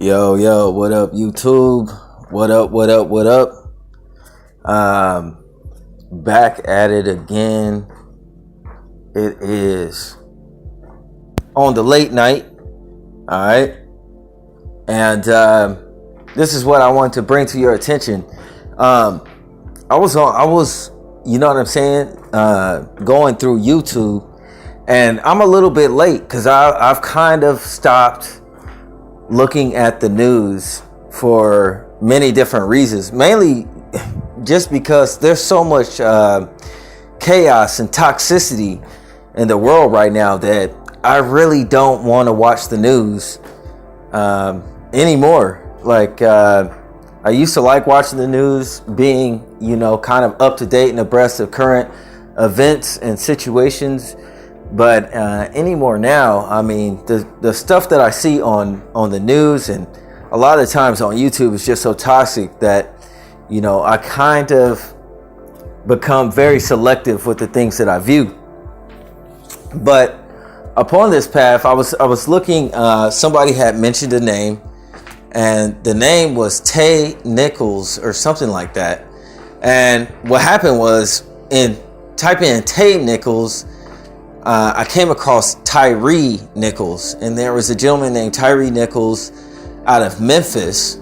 Yo, what up, YouTube? What up? Back at it again. It is on the late night. All right. And this is what I want to bring to your attention. I was, you know what I'm saying? Going through YouTube, and I'm a little bit late because I've kind of stopped looking at the news for many different reasons, mainly just because there's so much chaos and toxicity in the world right now that I really don't want to watch the news anymore. Like I used to like watching the news, being, kind of up to date and abreast of current events and situations. But anymore now, I mean, the stuff that I see on the news and a lot of times on YouTube is just so toxic that, I kind of become very selective with the things that I view. But upon this path, I was looking, somebody had mentioned a name, and the name was Tay Nichols or something like that. And what happened was, in typing in Tay Nichols, I came across Tyree Nichols, and there was a gentleman named Tyree Nichols out of Memphis,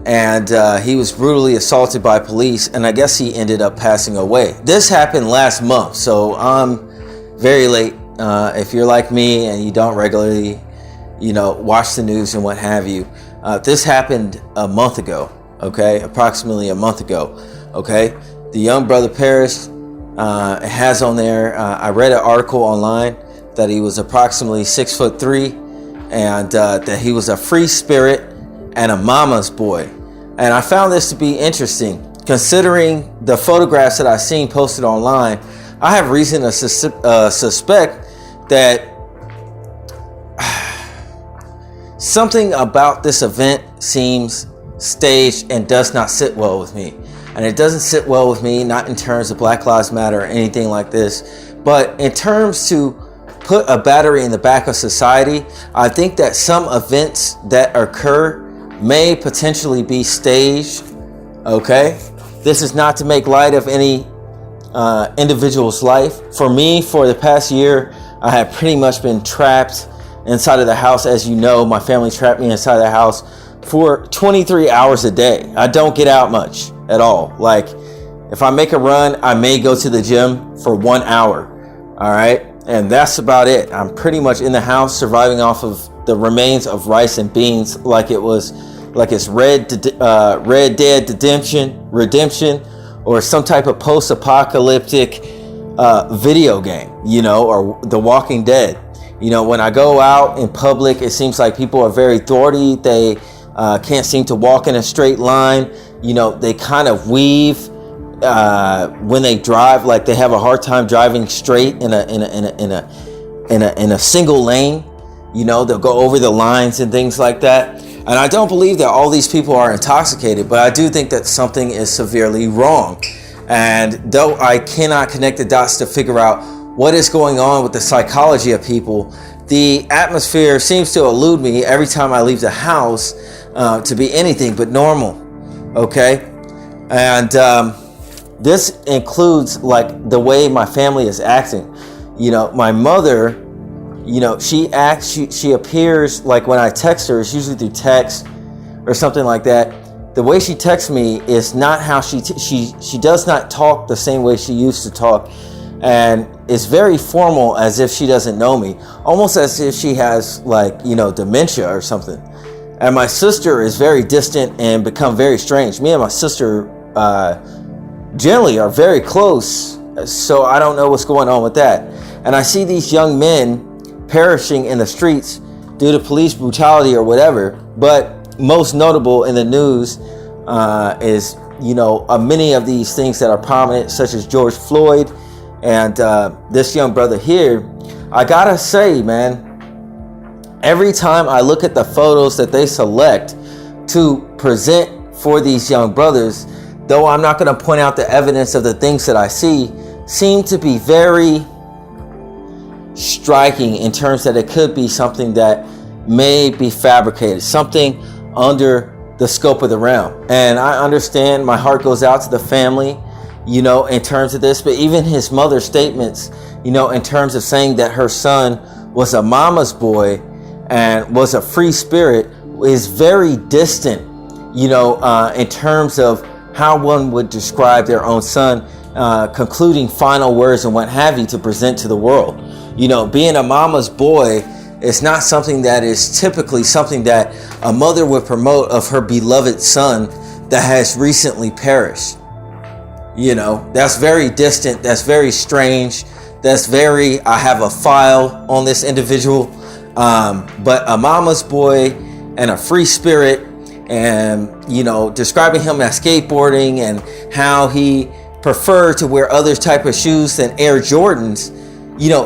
and he was brutally assaulted by police, and I guess he ended up passing away. This happened last month, so I'm very late. If you're like me and you don't regularly, watch the news and what have you, this happened a month ago, okay? Approximately a month ago, okay? The young brother perished. It has on there, I read an article online that he was approximately 6'3", and that he was a free spirit and a mama's boy. And I found this to be interesting, considering the photographs that I've seen posted online. I have reason to suspect that something about this event seems staged and does not sit well with me. And it doesn't sit well with me, not in terms of Black Lives Matter or anything like this, but in terms to put a battery in the back of society. I think that some events that occur may potentially be staged, okay? This is not to make light of any individual's life. For me, for the past year, I have pretty much been trapped inside of the house. As you know, my family trapped me inside the house for 23 hours a day. I don't get out much at all. Like, if I make a run, I may go to the gym for 1 hour. All right. And that's about it. I'm pretty much in the house surviving off of the remains of rice and beans, like it's Red Dead Redemption, or some type of post-apocalyptic video game, or The Walking Dead. When I go out in public, it seems like people are very thwarty. They can't seem to walk in a straight line. They kind of weave when they drive, like they have a hard time driving straight in a single lane. They'll go over the lines and things like that. And I don't believe that all these people are intoxicated, but I do think that something is severely wrong. And though I cannot connect the dots to figure out what is going on with the psychology of people, the atmosphere seems to elude me every time I leave the house to be anything but normal. Okay. And this includes like the way my family is acting. My mother, she appears like when I text her, it's usually through text or something like that. The way she texts me is not how she does not talk the same way she used to talk. And it's very formal, as if she doesn't know me, almost as if she has dementia or something. And my sister is very distant and become very strange. Me and my sister generally are very close, so I don't know what's going on with that. And I see these young men perishing in the streets due to police brutality or whatever. But most notable in the news is, many of these things that are prominent, such as George Floyd and this young brother here. I gotta say, man, every time I look at the photos that they select to present for these young brothers, though I'm not going to point out the evidence of the things that I see, seem to be very striking in terms that it could be something that may be fabricated, something under the scope of the realm. And I understand, my heart goes out to the family, in terms of this, but even his mother's statements, in terms of saying that her son was a mama's boy and was a free spirit, is very distant, in terms of how one would describe their own son, concluding final words and what have you to present to the world. Being a mama's boy is not something that is typically something that a mother would promote of her beloved son that has recently perished. That's very distant. That's very strange. That's very, I have a file on this individual. But a mama's boy and a free spirit, and, describing him as skateboarding and how he preferred to wear other type of shoes than Air Jordans.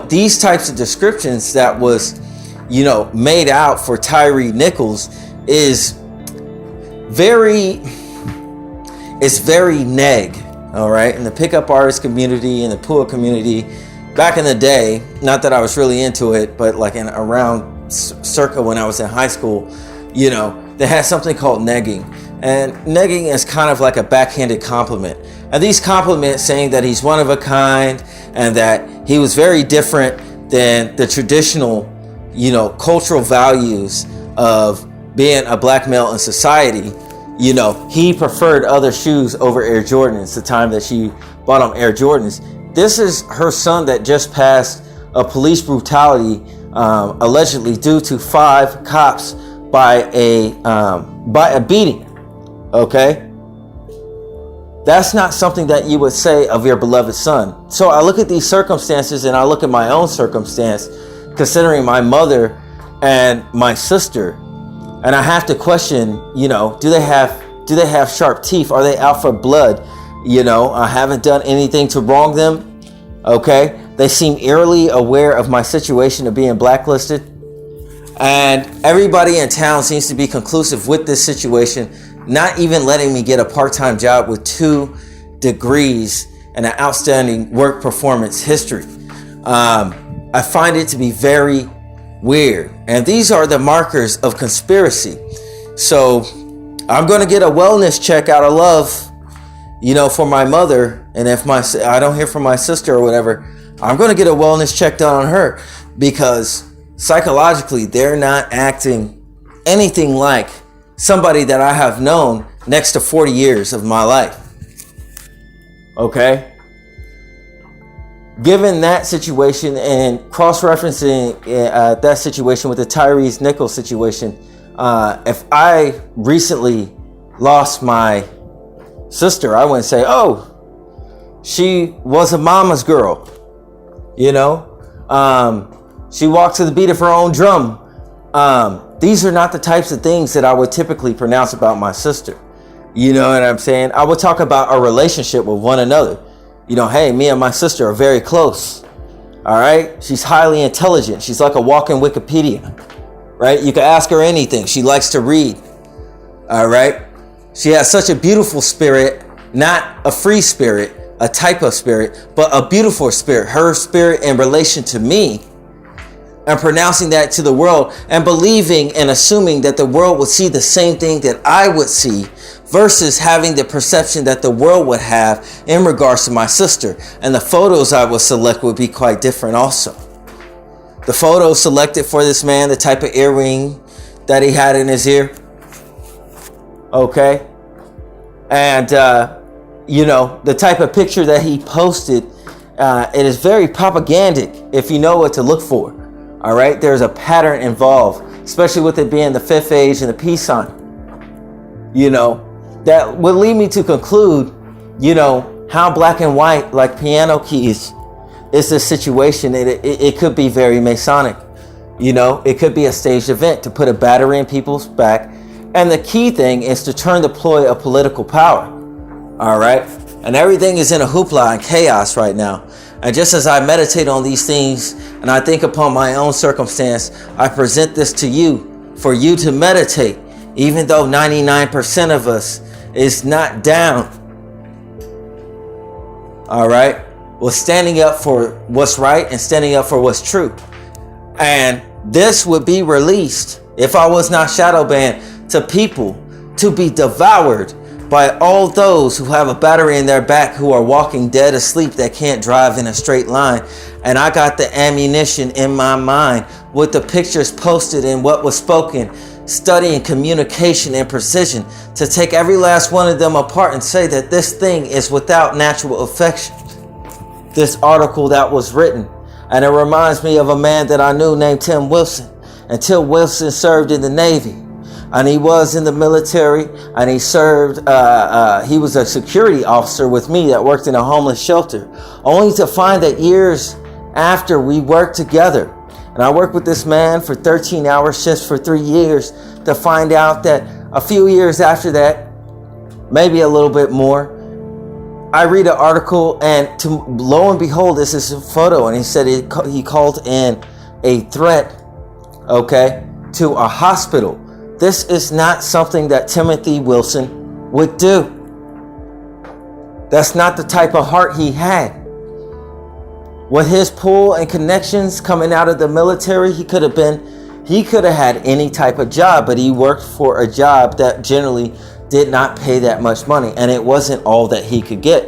These types of descriptions that was, made out for Tyre Nichols is very neg. All right. In the pickup artist community, in the pool community, back in the day, not that I was really into it, but like around circa when I was in high school, they had something called negging. And negging is kind of like a backhanded compliment. And these compliments saying that he's one of a kind and that he was very different than the traditional, cultural values of being a black male in society. He preferred other shoes over Air Jordans the time that she bought him Air Jordans. This is her son that just passed a police brutality, allegedly due to 5 cops by a beating. Okay? That's not something that you would say of your beloved son. So I look at these circumstances and I look at my own circumstance, considering my mother and my sister. And I have to question, do they have sharp teeth? Are they out for blood? I haven't done anything to wrong them. Okay. They seem eerily aware of my situation of being blacklisted. And everybody in town seems to be conclusive with this situation, not even letting me get a part-time job with 2 degrees and an outstanding work performance history. I find it to be very weird. And these are the markers of conspiracy. So I'm going to get a wellness check out of love, for my mother. And if I don't hear from my sister or whatever, I'm going to get a wellness check done on her, because psychologically they're not acting anything like somebody that I have known next to 40 years of my life. Okay? Given that situation and cross-referencing that situation with the Tyre Nichols situation, if I recently lost my sister, I wouldn't say, oh, she was a mama's girl. She walked to the beat of her own drum. These are not the types of things that I would typically pronounce about my sister. You know what I'm saying? I would talk about our relationship with one another. Hey, me and my sister are very close. All right. She's highly intelligent. She's like a walking Wikipedia, right? You can ask her anything. She likes to read. All right. She has such a beautiful spirit, not a free spirit, a type of spirit, but a beautiful spirit. Her spirit in relation to me, and pronouncing that to the world and believing and assuming that the world would see the same thing that I would see, versus having the perception that the world would have in regards to my sister. And the photos I would select would be quite different also. The photos selected for this man, the type of earring that he had in his ear. Okay. And, the type of picture that he posted, it is very propagandic if you know what to look for. All right. There's a pattern involved, especially with it being the 5th age and the peace sign. That would lead me to conclude, how black and white, like piano keys, is this situation. It could be very Masonic. It could be a staged event to put a battery in people's back. And the key thing is to turn the ploy of political power. All right. And everything is in a hoopla and chaos right now. And just as I meditate on these things and I think upon my own circumstance, I present this to you for you to meditate, even though 99% of us is not down. All right. Well, standing up for what's right and standing up for what's true. And this would be released if I was not shadow banned to people to be devoured by all those who have a battery in their back, who are walking dead asleep, that can't drive in a straight line. And I got the ammunition in my mind with the pictures posted and what was spoken, studying communication and precision, to take every last one of them apart and say that this thing is without natural affection. This article that was written, and it reminds me of a man that I knew named Tim Wilson. And Tim Wilson served in the Navy, and he was in the military, and he served, he was a security officer with me that worked in a homeless shelter, only to find that years after we worked together, and I worked with this man for 13-hour shifts for 3 years, to find out that a few years after that, maybe a little bit more, I read an article, and lo and behold, this is a photo, and he said he called in a threat, okay, to a hospital. This is not something that Timothy Wilson would do. That's not the type of heart he had. With his pull and connections coming out of the military, he could have had any type of job, but he worked for a job that generally did not pay that much money, and it wasn't all that he could get.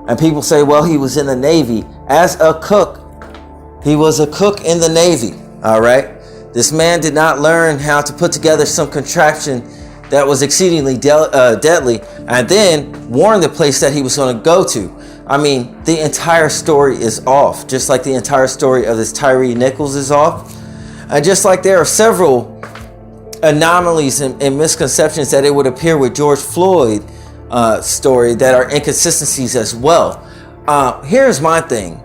And people say, well, he was in the Navy as a cook. He was a cook in the Navy, all right? This man did not learn how to put together some contraption that was exceedingly deadly, and then warn the place that he was going to go to. I mean, the entire story is off, just like the entire story of this Tyre Nichols is off. And just like there are several anomalies and misconceptions that it would appear with George Floyd story that are inconsistencies as well. Here's my thing.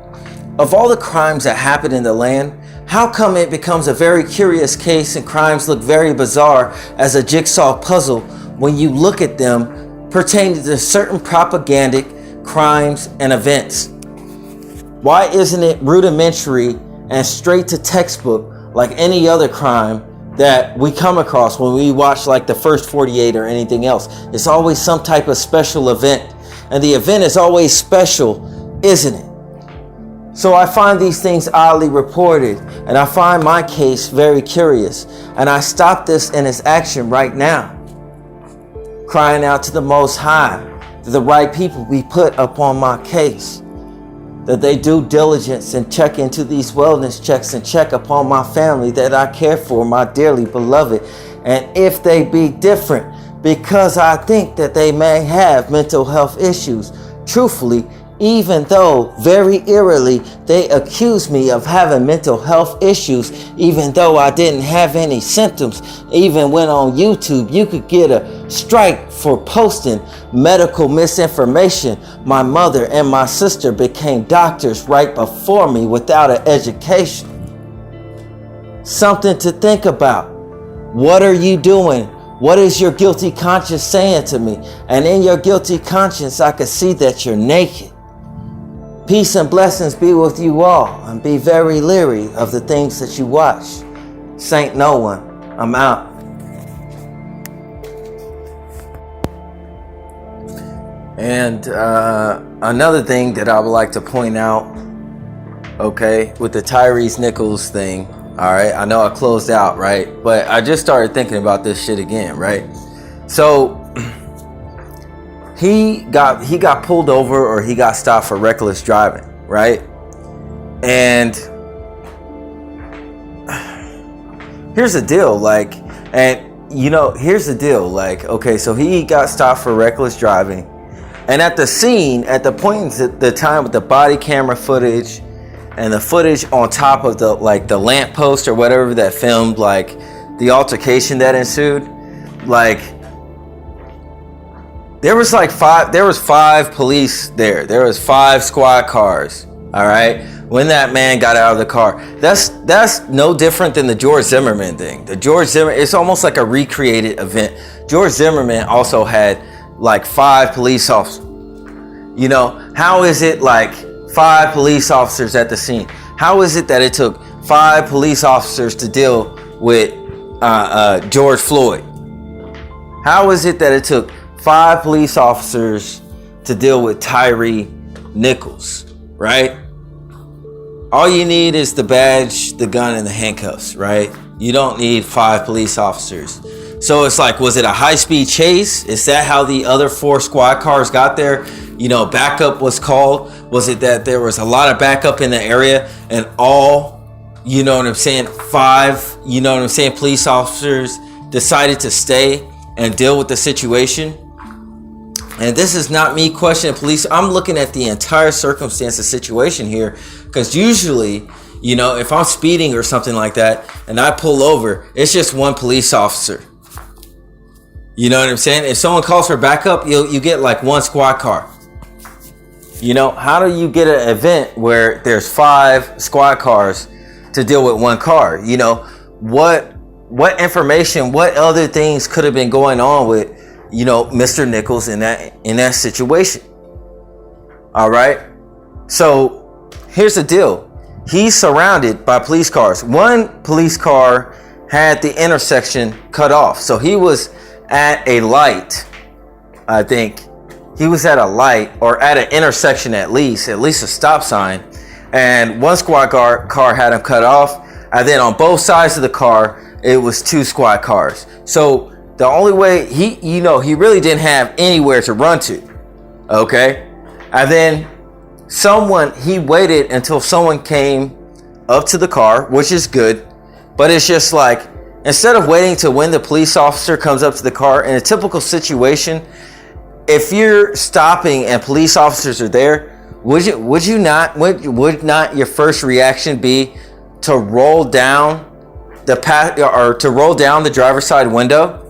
Of all the crimes that happen in the land, how come it becomes a very curious case and crimes look very bizarre as a jigsaw puzzle when you look at them pertaining to certain propagandic crimes and events? Why isn't it rudimentary and straight to textbook like any other crime that we come across when we watch like the first 48 or anything else? It's always some type of special event, and the event is always special, isn't it? So I find these things oddly reported, and I find my case very curious, and I stop this in its action right now, crying out to the Most High that the right people be put upon my case, that they do diligence and check into these wellness checks and check upon my family that I care for, my dearly beloved. And if they be different, because I think that they may have mental health issues, truthfully, even though very eerily they accuse me of having mental health issues, even though I didn't have any symptoms. Even when on YouTube you could get a strike for posting medical misinformation. My mother and my sister became doctors right before me without an education. Something to think about. What are you doing? What is your guilty conscience saying to me? And in your guilty conscience, I can see that you're naked. Peace and blessings be with you all, and be very leery of the things that you watch. Saint Nouan, I'm out. And another thing that I would like to point out, okay, with the Tyre Nichols thing, all right, I know I closed out, right? But I just started thinking about this shit again, right? So he got pulled over, or he got stopped for reckless driving, right? And here's the deal, like, here's the deal, like, okay, so he got stopped for reckless driving, and at the scene, at the point in the time with the body camera footage and the footage on top of the lamppost or whatever that filmed like the altercation that ensued, like, there was five police there. There was 5 squad cars. All right. When that man got out of the car, that's no different than the George Zimmerman thing. It's almost like a recreated event. George Zimmerman also had like 5 police officers. You know, how is it like 5 police officers at the scene? How is it that it took 5 police officers to deal with George Floyd? How is it that it took 5 police officers to deal with Tyre Nichols, right? All you need is the badge, the gun, and the handcuffs, right? You don't need 5 police officers So it's like, was it a high-speed chase? Is that how the other 4 squad cars got there? You know, backup was called. Was it that there was a lot of backup in the area and all, you know what I'm saying, 5, you know what I'm saying, police officers decided to stay and deal with the situation? And this is not me questioning police. I'm looking at the entire circumstance of situation here, because usually, you know, if I'm speeding or something like that and I pull over, it's just one police officer. You know what I'm saying? If someone calls for backup, you get like 1 squad car. You know, how do you get an event where there's 5 squad cars to deal with 1 car? You know, what information, what other things could have been going on with, you know, Mr. Nichols in that situation? All right. So here's the deal. He's surrounded by police cars. 1 police car had the intersection cut off. So he was at a light. I think he was at a light, or at an intersection at least a stop sign. And 1 squad car had him cut off. And then on both sides of the car, it was 2 squad cars. So the only way he really didn't have anywhere to run to. Okay. And then he waited until someone came up to the car, which is good. But it's just like, instead of waiting to when the police officer comes up to the car, in a typical situation, if you're stopping and police officers are there, would not your first reaction be to roll down the driver's side window?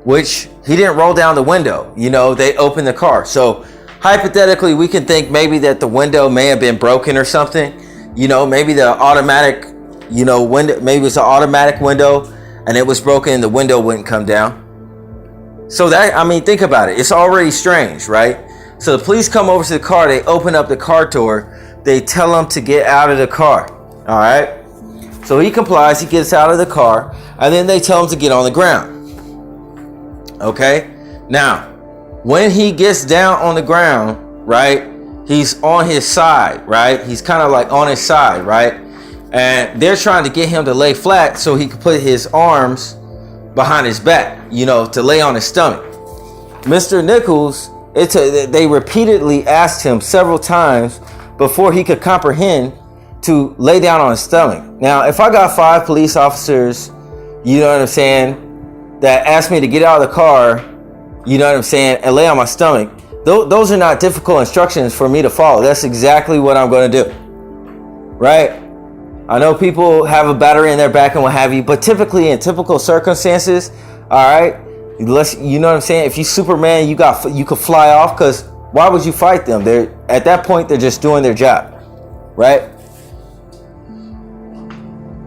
Which he didn't roll down the window. You know, they opened the car. So hypothetically, we can think maybe that the window may have been broken or something. You know, maybe the automatic, window, maybe it's an automatic window and it was broken and the window wouldn't come down. So think about it. It's already strange, right? So the police come over to the car. They open up the car door. They tell him to get out of the car. All right. So he complies. He gets out of the car. And then they tell him to get on the ground. Okay. Now, when he gets down on the ground, right, he's on his side, right? He's kind of like on his side, right? And they're trying to get him to lay flat so he can put his arms behind his back, to lay on his stomach. Mr. Nichols, they repeatedly asked him several times before he could comprehend to lay down on his stomach. Now, if I got 5 police officers, you know what I'm saying, that asked me to get out of the car, you know what I'm saying, and lay on my stomach, those are not difficult instructions for me to follow. That's exactly what I'm going to do, right? I know people have a battery in their back and what have you, but typically in typical circumstances, all right, you know what I'm saying? If you Superman, you could fly off, because why would you fight them? At that point, they're just doing their job, right?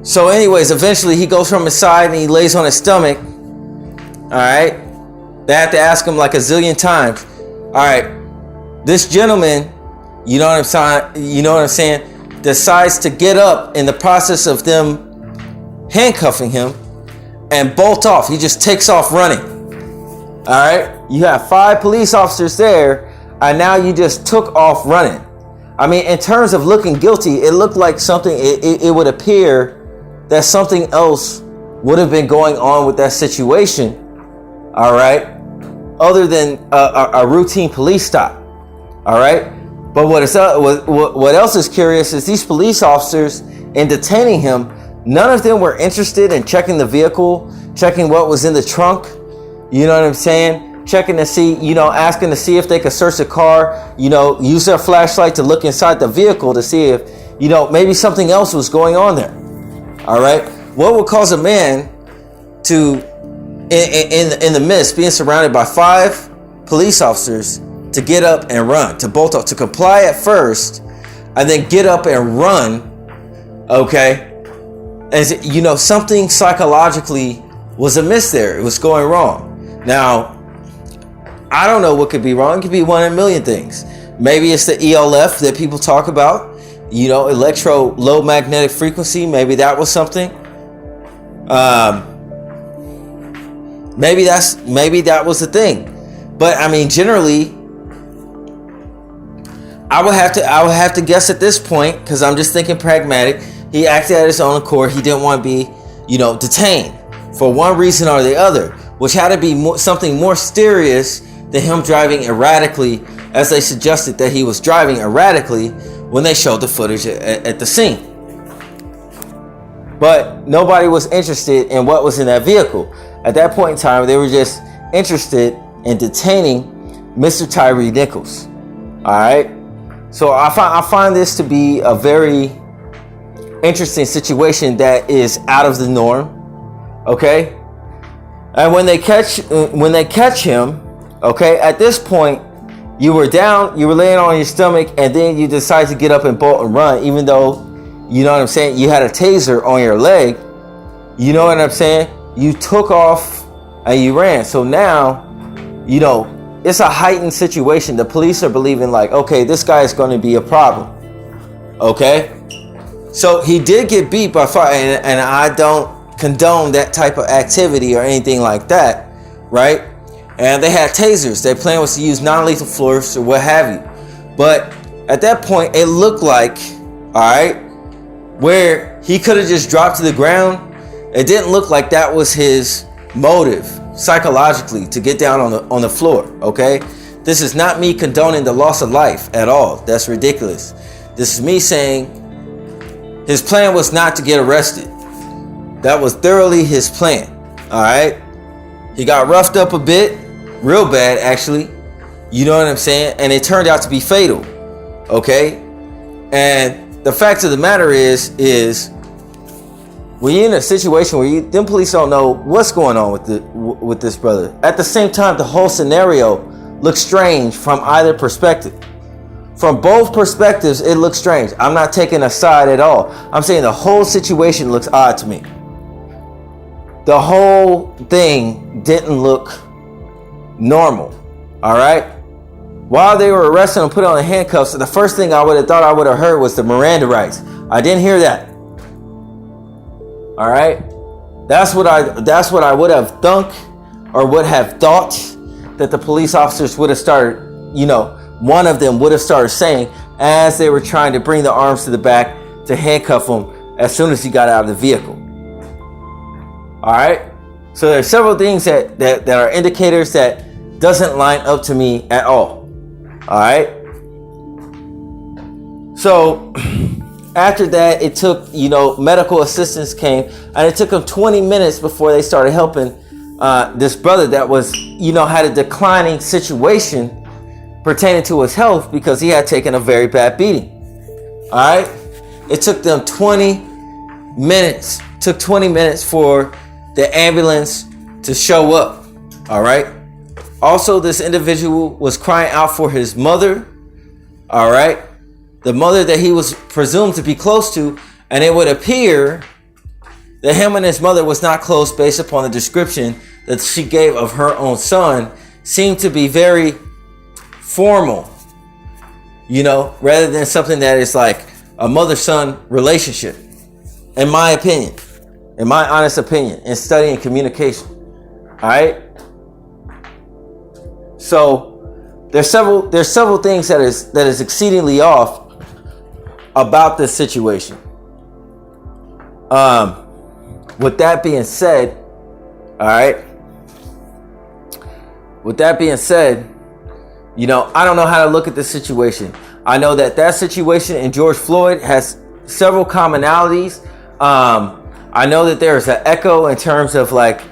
So anyways, eventually he goes from his side and he lays on his stomach. All right. They have to ask him like a zillion times. All right. This gentleman, you know what I'm saying, decides to get up in the process of them handcuffing him and bolt off. He just takes off running. All right. You have 5 police officers there, and now you just took off running. I mean, in terms of looking guilty, it looked like something, it would appear that something else would have been going on with that situation. All right. Other than a routine police stop. All right. But what else is curious is these police officers, in detaining him, none of them were interested in checking the vehicle, checking what was in the trunk. You know what I'm saying? Checking to see, asking to see if they could search the car, use their flashlight to look inside the vehicle to see if, maybe something else was going on there. All right. What would cause a man to, in the midst, being surrounded by 5 police officers, to get up and run, to bolt up, to comply at first, and then get up and run? Okay. As something psychologically was amiss there. It was going wrong. Now, I don't know what could be wrong. It could be one in a million things. Maybe it's the ELF that people talk about, electro low magnetic frequency. Maybe that was something. Maybe that was the thing. But I mean, generally, I would have to guess at this point, because I'm just thinking pragmatic. He acted at his own accord. He didn't want to be, detained. for one reason or the other, which had to be something more serious than him driving erratically, as they suggested that he was driving erratically when they showed the footage at the scene. But nobody was interested in what was in that vehicle. At that point in time, they were just interested in detaining Mr. Tyree Nichols. All right. So I find this to be a very interesting situation that is out of the norm. Okay. And when they catch him, okay, at this point, you were down, you were laying on your stomach, and then you decide to get up and bolt and run, even though, you know what I'm saying, you had a taser on your leg. You know what I'm saying? You took off and you ran. So now, you know, it's a heightened situation. The police are believing like, okay, this guy is going to be a problem. Okay? So he did get beat by fire, and I don't condone that type of activity or anything like that, right? And they had tasers. Their plan was to use non-lethal force or what have you. But at that point, it looked like, all right, where he could have just dropped to the ground. It didn't look like that was his motive psychologically to get down on the floor. Okay, this is not me condoning the loss of life at all. That's ridiculous. This is me saying his plan was not to get arrested. That was thoroughly his plan. All right, he got roughed up a bit, real bad actually. You know what I'm saying? And it turned out to be fatal. Okay, and the fact of the matter is when you're in a situation where them police don't know what's going on with this brother. At the same time, the whole scenario looks strange from either perspective. From both perspectives, it looks strange. I'm not taking a side at all. I'm saying the whole situation looks odd to me. The whole thing didn't look normal. All right. While they were arresting him, put on the handcuffs, the first thing I would have thought I would have heard was the Miranda rights. I didn't hear that. All right, that's what I would have thunk or would have thought that the police officers would have started. You know, one of them would have started saying as they were trying to bring the arms to the back to handcuff him as soon as he got out of the vehicle. All right, so there's several things that are indicators that doesn't line up to me at all. All right. So after that, it took, you know, medical assistance came, and it took them 20 minutes before they started helping this brother that was, you know, had a declining situation pertaining to his health because he had taken a very bad beating. All right. It took them 20 minutes. Took 20 minutes for the ambulance to show up. All right. Also, this individual was crying out for his mother. All right. The mother that he was presumed to be close to. And it would appear that him and his mother was not close based upon the description that she gave of her own son. Seemed to be very formal, you know, rather than something that is like a mother-son relationship. In my opinion, in my honest opinion, in studying communication. All right. So there's several things that is exceedingly off about this situation. With that being said, all right. With that being said, you know, I don't know how to look at this situation. I know that situation in George Floyd has several commonalities. I know that there is an echo in terms of like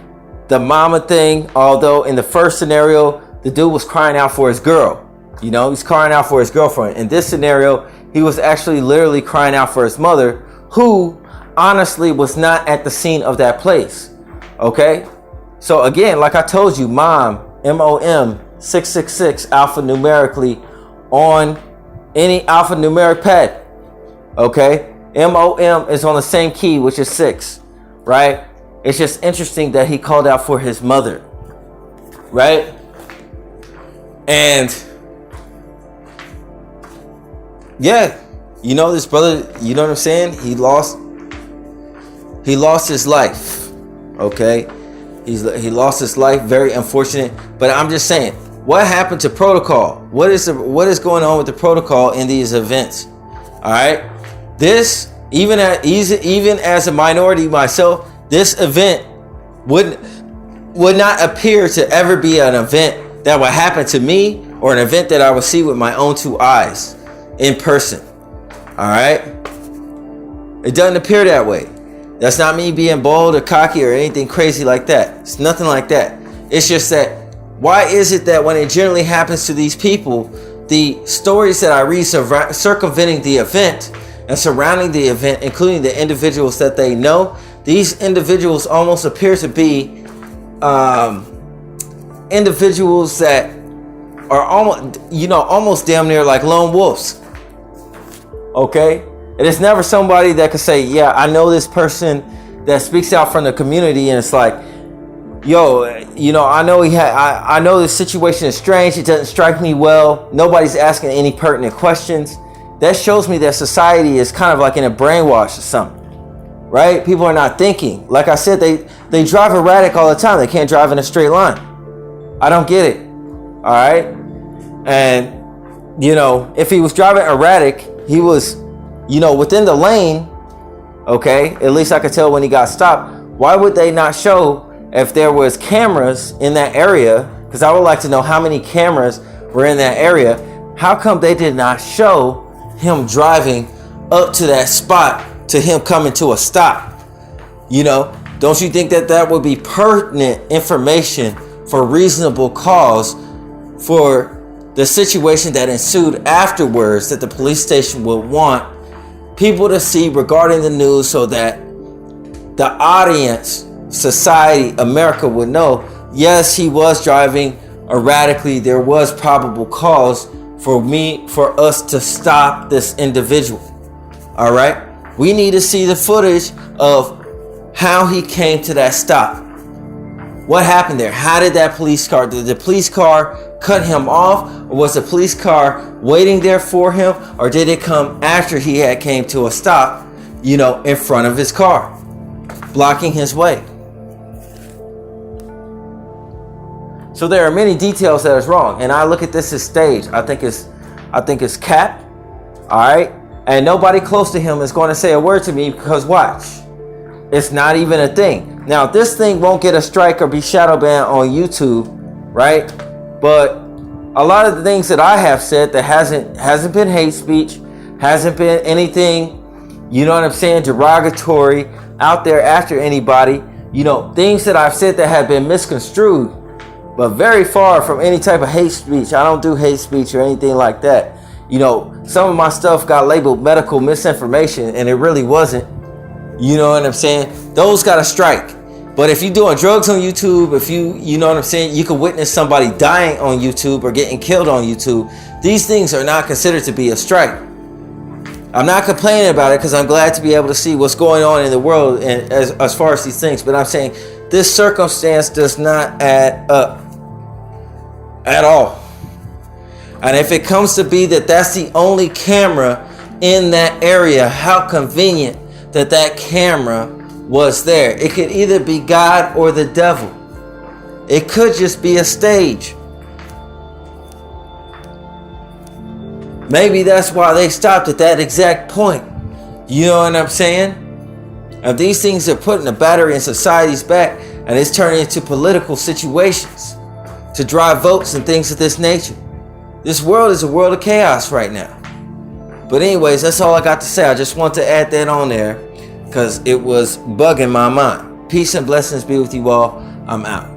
the mama thing, although in the first scenario, the dude was crying out for his girl. You know, he's crying out for his girlfriend. In this scenario, he was actually literally crying out for his mother, who honestly was not at the scene of that place. Okay? So again, like I told you, mom, MOM 666 alphanumerically on any alphanumeric pad. Okay? MOM is on the same key, which is 6. Right? It's just interesting that he called out for his mother. Right? And yeah, you know, this brother, you know what I'm saying? He lost his life. Okay? He lost his life. Very unfortunate. But I'm just saying, what happened to protocol? What is going on with the protocol in these events? All right? This, even as a minority myself, this event would not appear to ever be an event that would happen to me, or an event that I would see with my own two eyes in person. All right? It doesn't appear that way. That's not me being bold or cocky or anything crazy like that. It's nothing like that. It's just that, why is it that when it generally happens to these people, the stories that I read circumventing the event and surrounding the event, including the individuals that they know, these individuals almost appear to be individuals that are almost damn near like lone wolves. Okay? It is never somebody that could say, yeah, I know this person that speaks out from the community, and it's like, yo, I know I know this situation is strange. It doesn't strike me well. Nobody's asking any pertinent questions. That shows me that society is kind of like in a brainwash or something, right? People are not thinking. Like I said, they drive erratic all the time. They can't drive in a straight line. I don't get it. All right. And, if he was driving erratic, he was, within the lane. Okay. At least I could tell when he got stopped. Why would they not show if there was cameras in that area? Because I would like to know how many cameras were in that area. How come they did not show him driving up to that spot, to him coming to a stop? Don't you think that would be pertinent information for reasonable cause for the situation that ensued afterwards, that the police station would want people to see regarding the news, so that the audience, society, America would know, yes, he was driving erratically. There was probable cause for us to stop this individual. All right. We need to see the footage of how he came to that stop. What happened there? How did did the police car cut him off? Or was the police car waiting there for him? Or did it come after he had came to a stop, in front of his car, blocking his way? So there are many details that is wrong, and I look at this as staged. I think it's cap. All right, and nobody close to him is going to say a word to me, because watch, it's not even a thing. Now, this thing won't get a strike or be shadow banned on YouTube, right? But a lot of the things that I have said that hasn't been hate speech, hasn't been anything, derogatory out there after anybody. Things that I've said that have been misconstrued, but very far from any type of hate speech. I don't do hate speech or anything like that. Some of my stuff got labeled medical misinformation, and it really wasn't. You know what I'm saying? Those got a strike. But if you're doing drugs on YouTube, if you can witness somebody dying on YouTube or getting killed on YouTube, these things are not considered to be a strike. I'm not complaining about it, because I'm glad to be able to see what's going on in the world and as far as these things. But I'm saying this circumstance does not add up at all. And if it comes to be that that's the only camera in that area, how convenient that camera was there. It could either be God or the devil. It could just be a stage. Maybe that's why they stopped at that exact point. You know what I'm saying? And these things are putting a battery in society's back, and it's turning into political situations to drive votes and things of this nature. This world is a world of chaos right now. But anyways, that's all I got to say. I just want to add that on there because it was bugging my mind. Peace and blessings be with you all. I'm out.